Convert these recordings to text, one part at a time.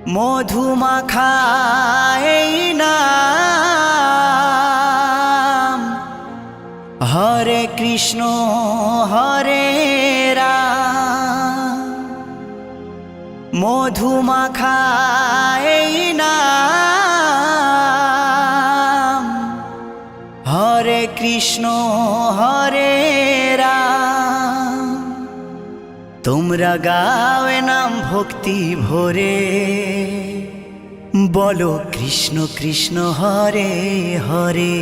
মধুমাখা এই নাম, হরে কৃষ্ণ হরে রাম। মধুমাখা এই নাম, হরে কৃষ্ণ হরে রাম। তোমরা গাওয়ে নাম ভক্তি ভরে, বলো কৃষ্ণ কৃষ্ণ হরে হরে।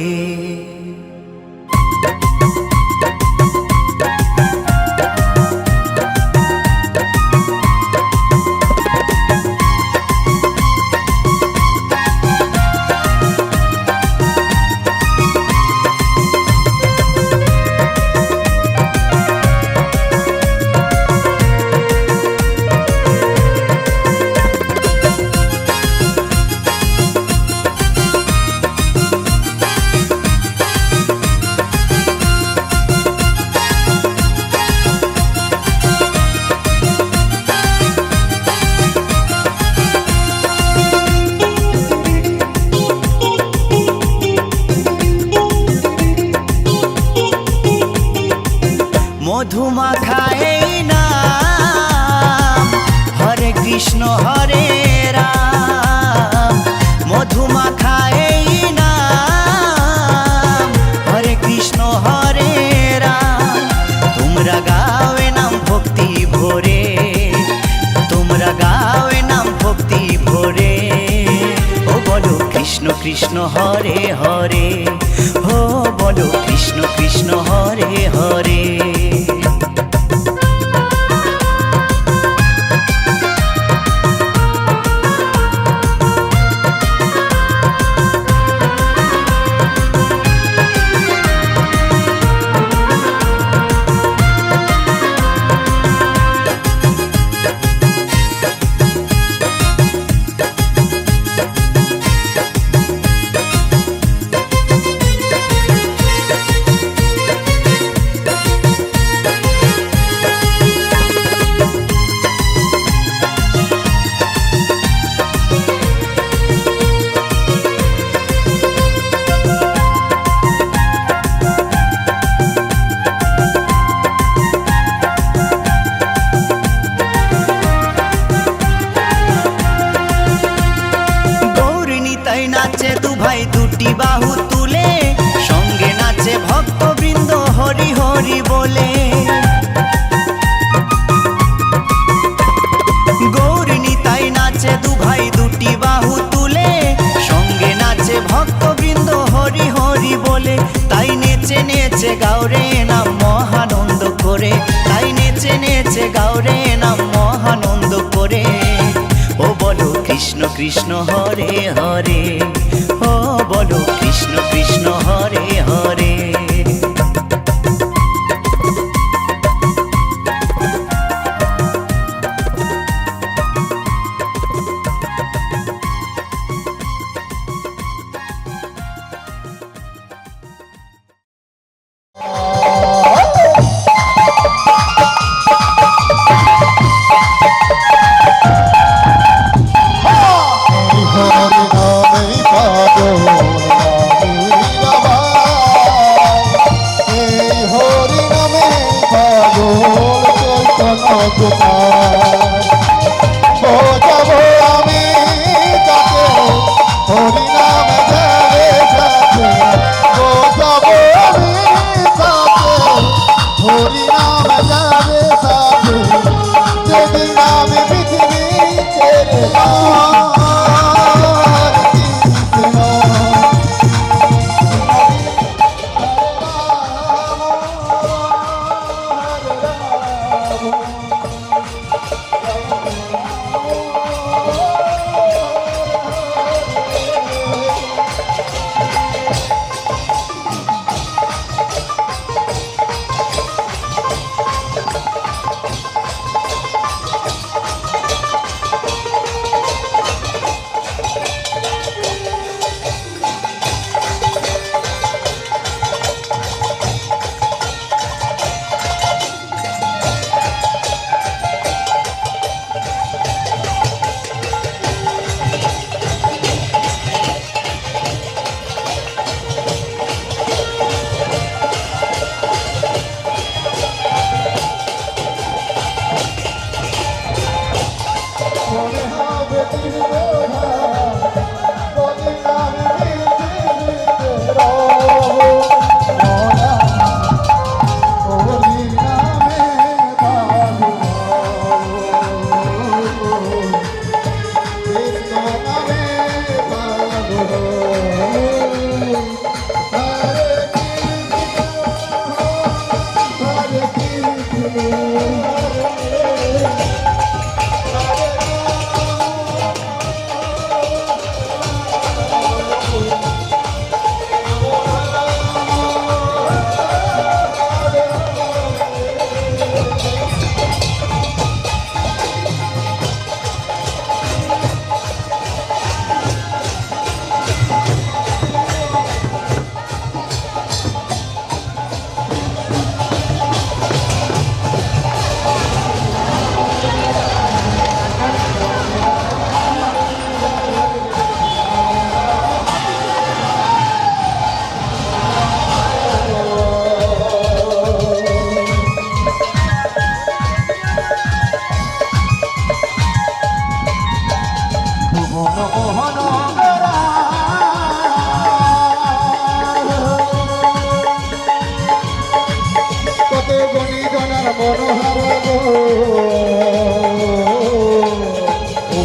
মধুমাখা এই নাম, হরে কৃষ্ণ হরে রাম। মধুমাখা এই নাম, হরে কৃষ্ণ হরে রাম। তোমরা গাওয়ে নাম ভক্তি ভরে, তোমরা গাওয়ে নাম ভক্তি ভরে। ও বলো কৃষ্ণ কৃষ্ণ হরে হরে, ও বলো কৃষ্ণ কৃষ্ণ হরে হরে। নাচে দু ভাই দুটি বাহু তুলে, সঙ্গে নাচে ভক্তবৃন্দ হরি হরি বলে। গৌর নিতাই নাচে দু ভাই দুটি বাহু তুলে, সঙ্গে নাচে ভক্তবৃন্দ হরি হরি বলে। তাই নেচে নেচে গাওরে নাম মহানন্দ করে, তাই নেচে নেচে গাওরে নাম মহানন্দ করে। ও বলো কৃষ্ণ কৃষ্ণ হরে হরে, ও বলো কৃষ্ণ কৃষ্ণ হরে হরে। হরে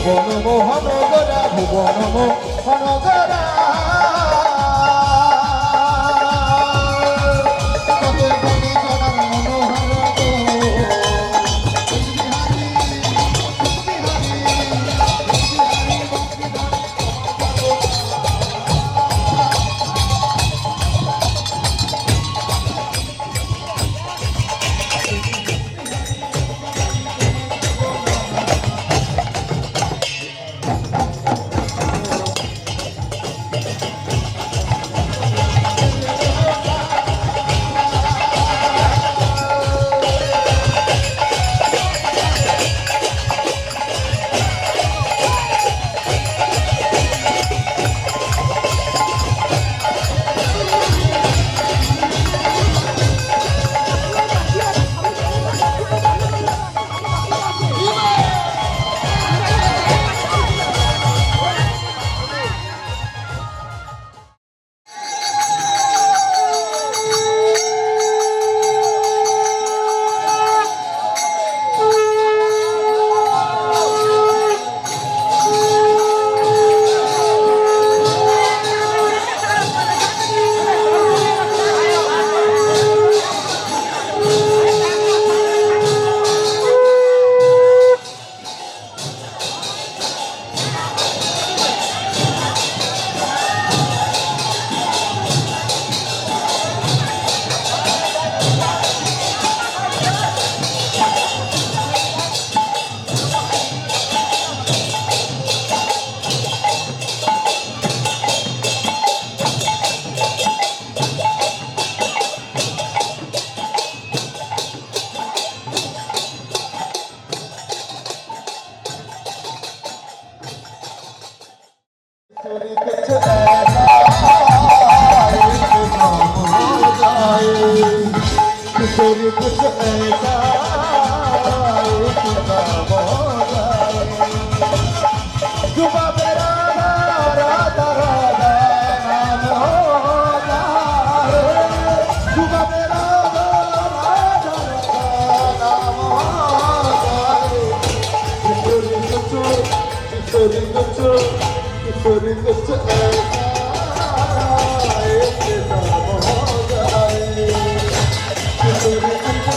ভুবন মোহন গরা ভুবন মোহন গরা किशोरी कुछ ऐसा जुबा पे राधा राधा राधा नाम हो जाए जुबा पे राधा राधा राधा नाम हो जाए किशोरी कुछ ऐसा एक नाम हो जाए किशोरी कुछ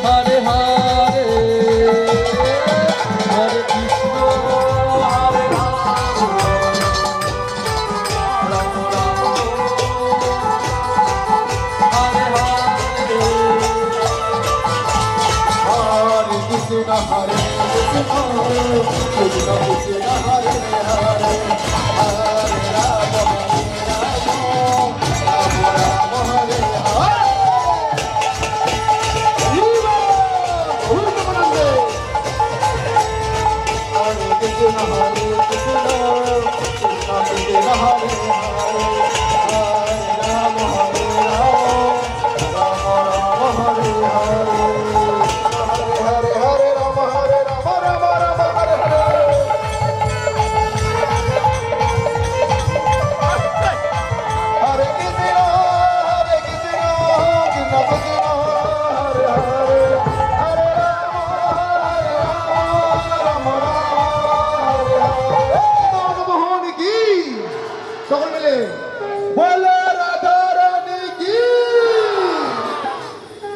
Hare কৃষ্ণ হরে কৃষ্ণ কৃষ্ণ কৃষ্ণ হরে হরে হরে রাম রাম হরে হরে সকল মিলে বলো রাধা রানী কি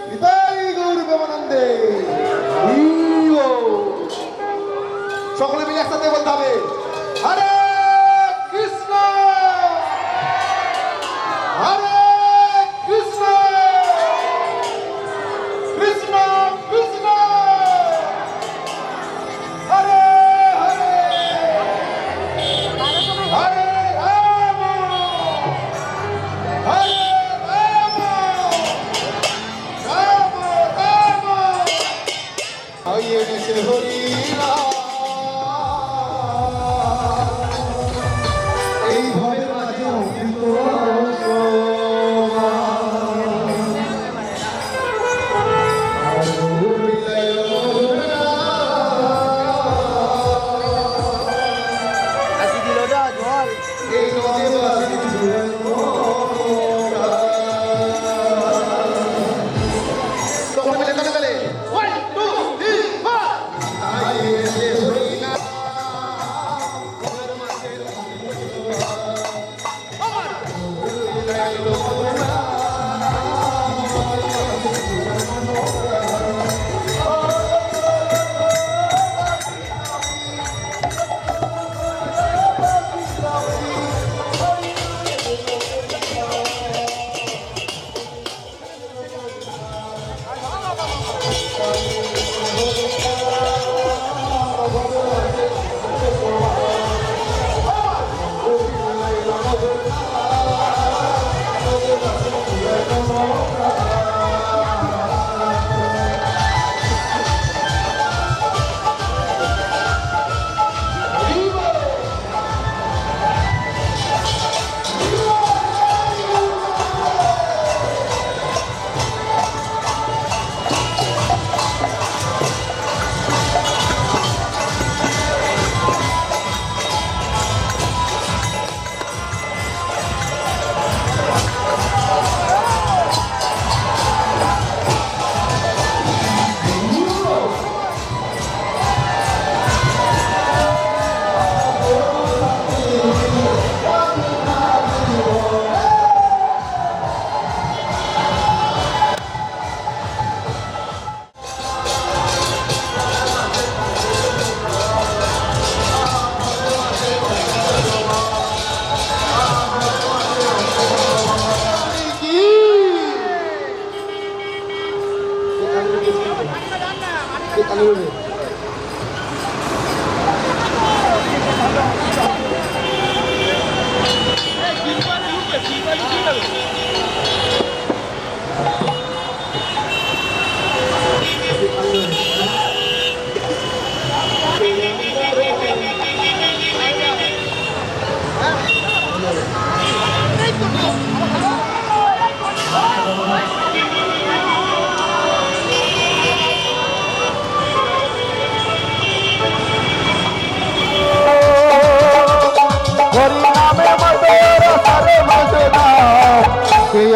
নিতাই গৌর প্রেমানন্দে সকলে মিলে একসাথে বলতে হবে হরে কৃষ্ণ হরে কৃষ্ণ কৃষ্ণ কৃষ্ণ হরে হরে হরে এই ভয়ের মাঝে এই নদী সকলে মিলে তালে তালে 1 2 3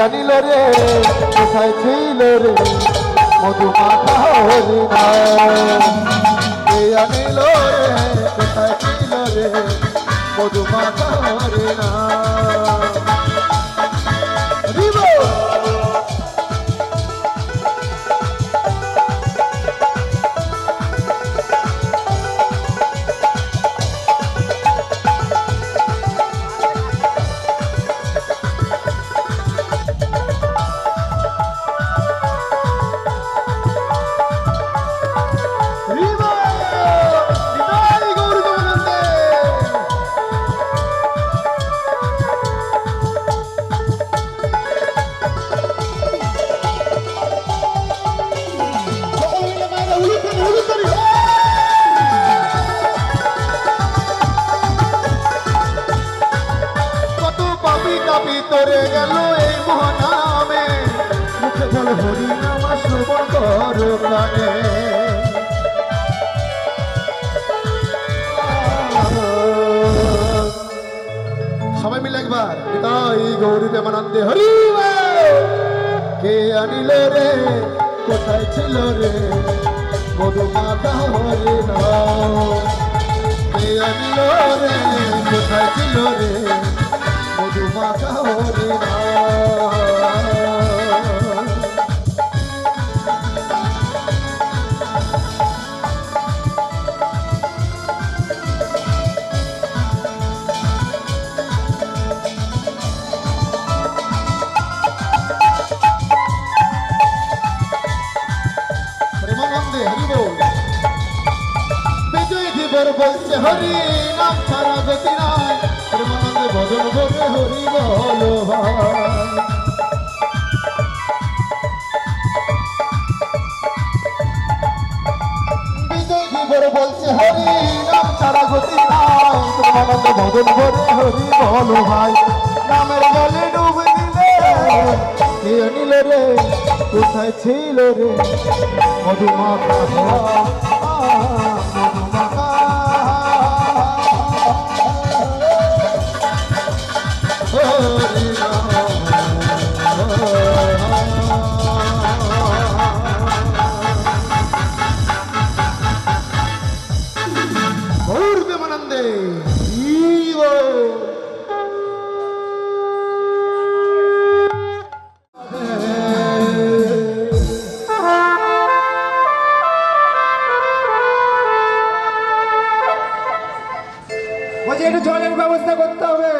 আনিল রে কোথায় ছিল রে মধু মাথা হরিণা কে আনিল রে কোথায় ছিল রে মধু মাথা হরিণা কানে সবাই মিলে একবার তাই গৌরী প্রেমানন্দে হরি কে আনিল রে কোথায় ছিল রে মধুমাতা হরি না কে আনিল রে কোথায় ছিল রে মধুমাতা হরি না প্রেমানন্দে হরি বল বিজয় দিবর বলছে হরি নাম ছাড়া গতি নাই প্রেমানন্দে ভজন ভরে হরি বল ভাই বিজয় দিবর বলছে হরি নাম ছাড়া গতি নাই প্রেমানন্দে ভজন ভরে হরি বল ভাই নামের বলে ডুবে দিলে কে আনিল রে কোথায় ছিল রে মধুমাতা মধুমাতা হরি রাম গৌর প্রেমানন্দে বলছি একটু জলের ব্যবস্থা করতে হবে।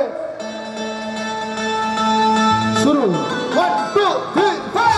শুরু 1 2 3 4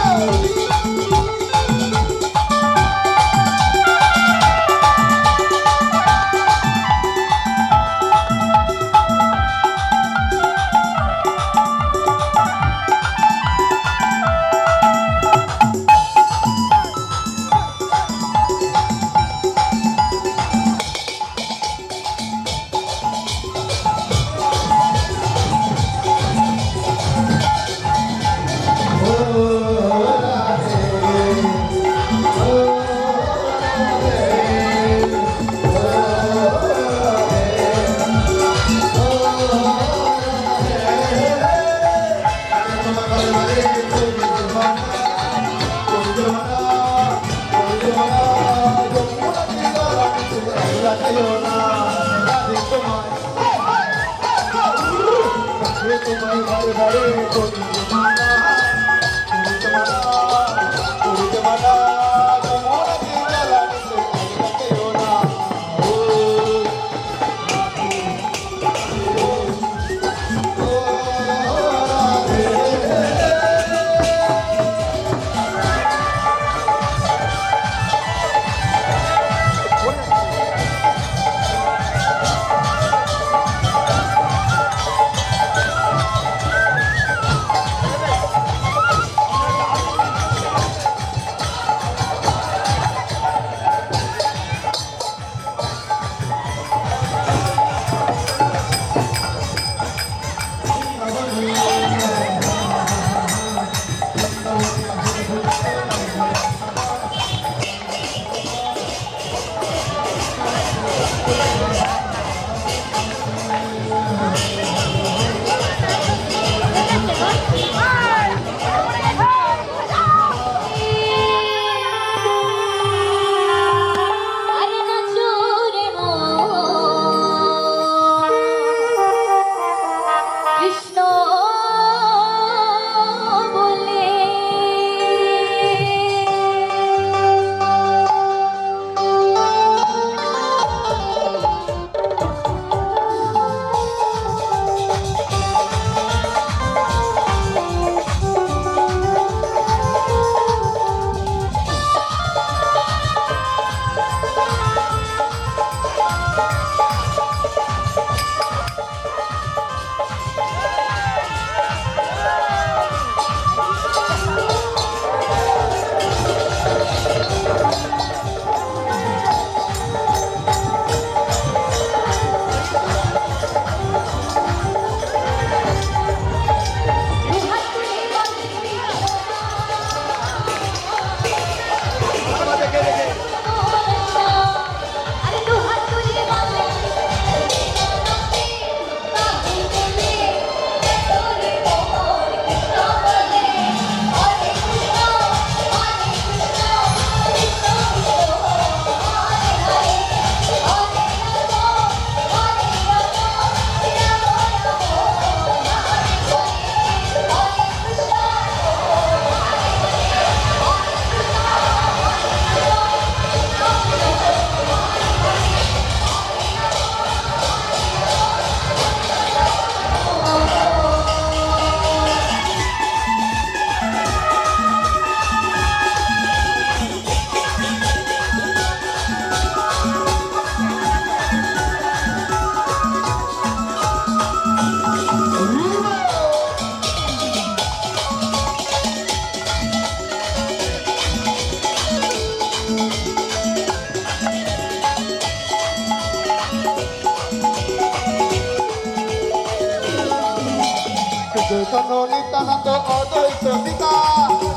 চৈতন্য নিত্যানন্দ অদ্বৈত গীতা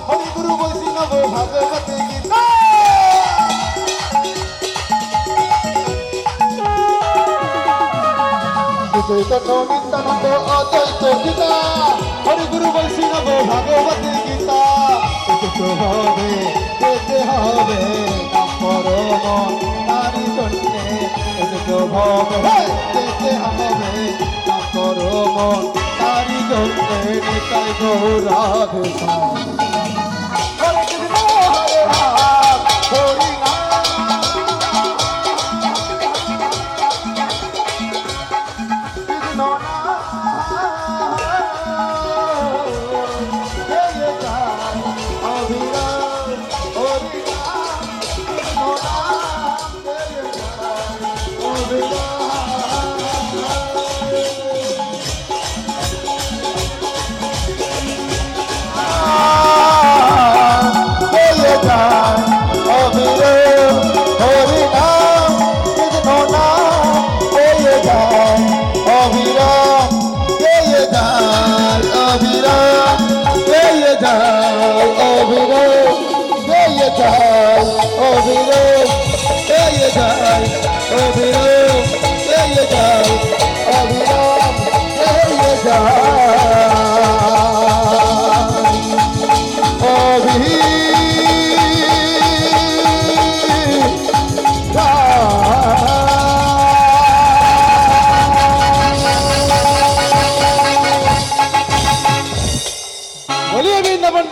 হরি গুরু বৈষ্ণব ভাগবত গীতা চৈতন্য নিত্যানন্দ অদ্বৈত গীতা হরি গুরু বৈষ্ণব ভাগবত গীতা হবে যেতে হবে পরম নারী জন্যে হবে যেতে হবে পরম নারী জন্যে নিতাই গৌরাধে হরে কৃষ্ণ হরে রাম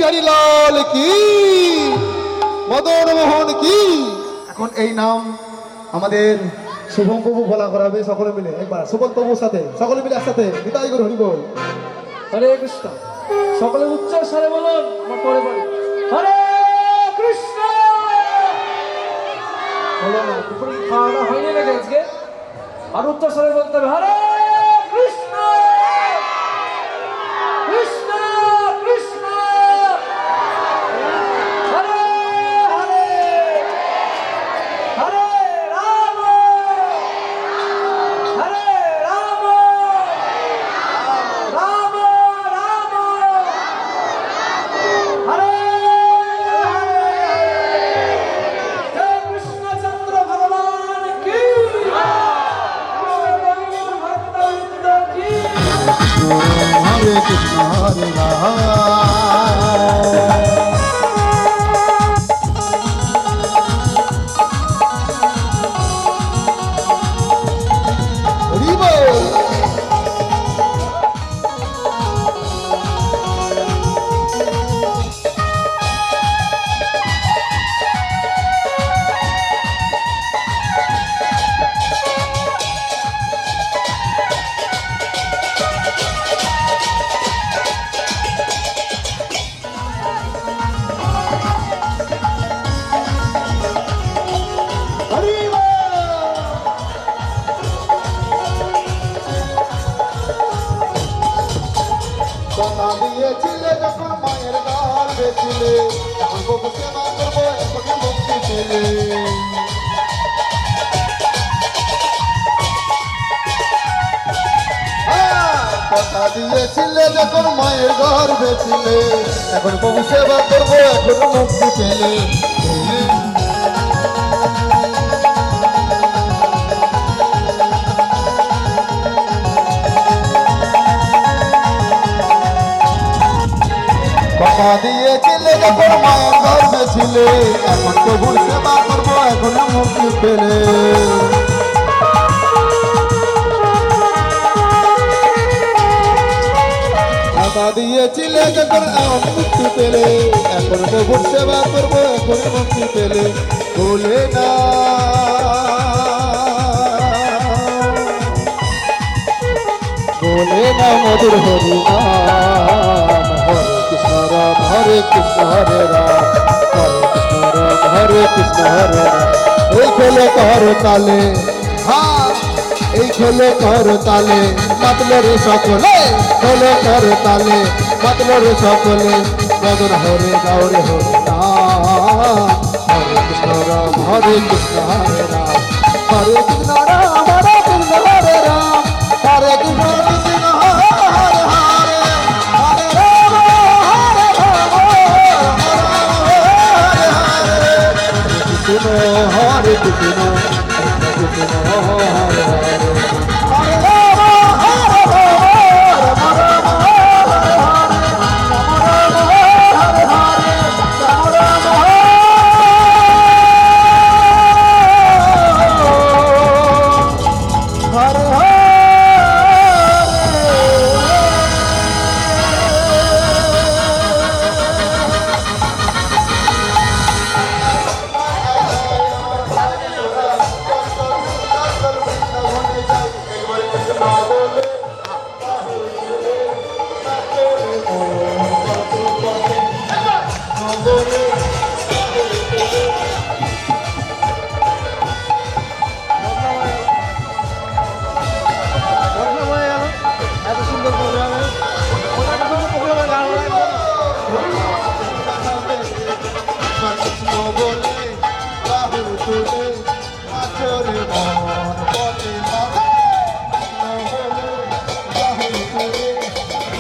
হরি লাল কি মদন মোহন কি। এখন এই নাম আমাদের শুভম প্রভু বলা করাবে সকলে মিলে একবার সুবল প্রভুর সাথে সকলে মিলে একসাথে নিতাই গৌর হরি বল। হরে কৃষ্ণ সকলে উচ্চ স্বরে বলুন আমার পরে বলি হরে কৃষ্ণ বলো না দুপুরে খাওয়া দাওয়া হয়নি নাকি আজকে আর উচ্চ স্বরে বলতে হবে হরে কৃষ্ণ কৃষ্ণ কৃষ্ণ হরে হরে হরে রাম হরে রাম রাম রাম হরে হরে জয় কৃষ্ণচন্দ্র ভগবান কি কৃষ্ণ ভক্তবৃন্দ কি হরে কৃষ্ণ হরে হরি বল। সোনা দিয়েছিলে যখন মায়ের গর্ভে ছিলে এখন প্রভু সেবা করবো এখন মুক্তি পেলে। কথা দিয়েছিলে যখন মায়ের গর্ভে ছিলে এখন প্রভু সেবা করবো এখন মুক্তি পেলে। কথা দিয়েছিলে যখন মায়ের গর্ভে ছিলে এখন প্রভুর সেবা করবো এখন মুক্তি পেলে। কথা দিয়েছিলে যখন মুক্তি পেলে এখন প্রভুর সেবা করবো এখন মুক্তি পেলে। বলে না বলে না মধুর হরি নাম হরে কৃষ্ণ রাম হরে কৃষ্ণ হরে রাম হরে কৃষ্ণ রাম হরে কৃষ্ণ হরে রাম। এই খেলে কর তালে হ্যাঁ এই খেলে কর তালে মাতল রে সকলে খেলে কর তালে মাতল রে সকলে মদন হরে গৌরে হরে নাম হরে কৃষ্ণ রাম হরে কৃষ্ণ হরে রাম হরে কৃষ্ণ রাম হরে কৃষ্ণ হরে রাম হরে কৃষ্ণ কৃষ্ণ হরে হরে হরে কৃষ্ণ হরে কৃষ্ণ কৃষ্ণ হরে হরে হরে রাম হরে রাম রাম রাম হরে হরে রাম রাম রাম হরে হরে এত সুন্দর প্রোগ্রামে কৃষ্ণ বলে রাহুল তুলে আচরে মন পথে মালা বলে রাহুল তুলে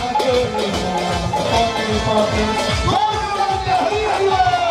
আচরে মন পথে পথে হরি হরি হরি হরি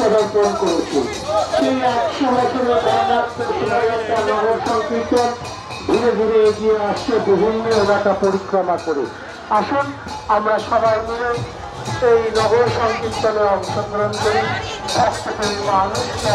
পদার্পণ করেছে। সেই 100 বছরের বর্ণাঢ্য নগর সংকীর্তন ধীরে ধীরে এগিয়ে আসছে বিভিন্ন এলাকা পরিক্রমা করে। আসুন আমরা সবাই মিলে এই নগর সংকীর্তনে অংশগ্রহণ করি। ভক্তদের মানুষকে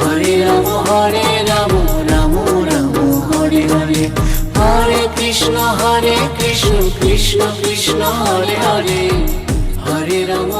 হরে রাম রাম রাম হরে হরে, হরে কৃষ্ণ কৃষ্ণ কৃষ্ণ হরে হরে, হরে রাম